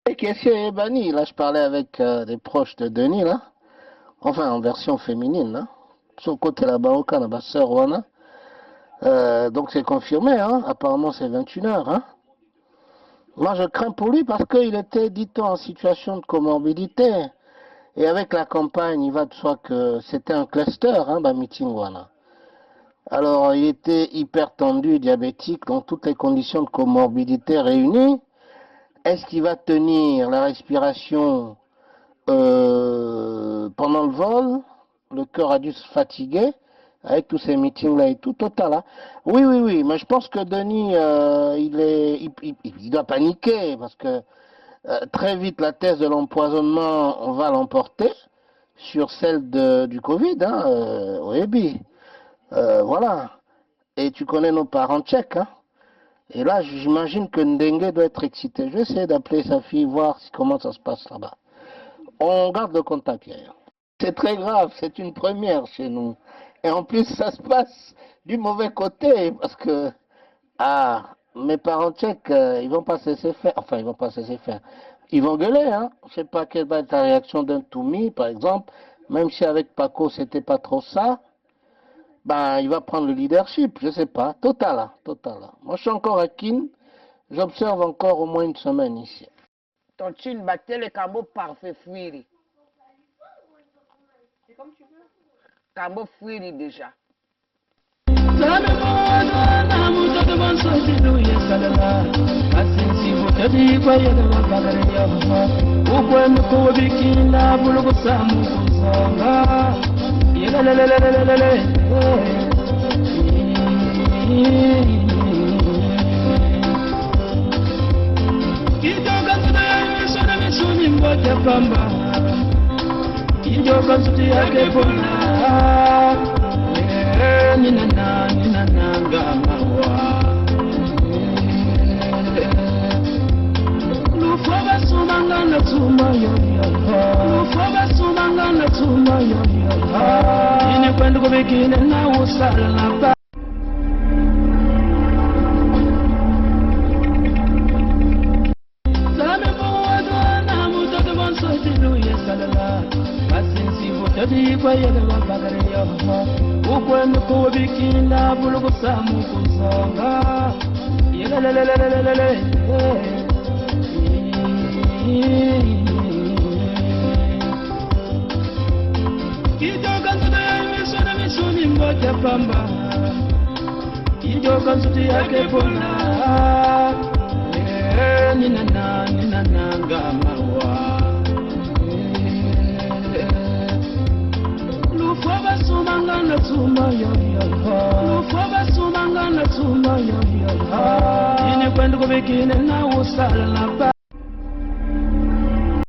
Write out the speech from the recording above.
Et question est bannie. Là, je parlais avec des proches de Denis, là. Enfin, en version féminine, là. Son côté là-bas, au Canada, ma sœur Wana. Donc, c'est confirmé, hein. Apparemment, c'est 21 heures, hein. Moi, je crains pour lui parce qu'il était, dit-on, en situation de comorbidité. Et avec la campagne, il va de soi que c'était un cluster, hein, bah, meeting Wana. Alors, il était hyper tendu, diabétique, donc toutes les conditions de comorbidité réunies. Est-ce qu'il va tenir la respiration pendant le vol? Le cœur a dû se fatiguer avec tous ces meetings-là et tout, total. Hein. Oui, oui, oui, mais je pense que Denis, il doit paniquer parce que très vite, la thèse de l'empoisonnement, on va l'emporter sur celle du Covid, hein, au Ebi. Voilà. Et tu connais nos parents tchèques, hein. Et là, j'imagine que Ndengue doit être excité. Je vais essayer d'appeler sa fille, voir comment ça se passe là-bas. On garde le contact, Pierre. C'est très grave, c'est une première chez nous. Et en plus, ça se passe du mauvais côté, parce que, mes parents tchèques, ils vont pas se laisser faire. Enfin, ils vont pas se laisser faire. Ils vont gueuler, hein. Je sais pas quelle va être la réaction d'un Toumi, par exemple. Même si avec Paco, c'était pas trop ça. Ben, il va prendre le leadership, je sais pas. Total, hein, total. Hein. Moi, je suis encore à Kin. J'observe encore au moins une semaine ici. Ton chin battait le cambo parfait fuiri. C'est comme tu veux. Cambo fuiri déjà.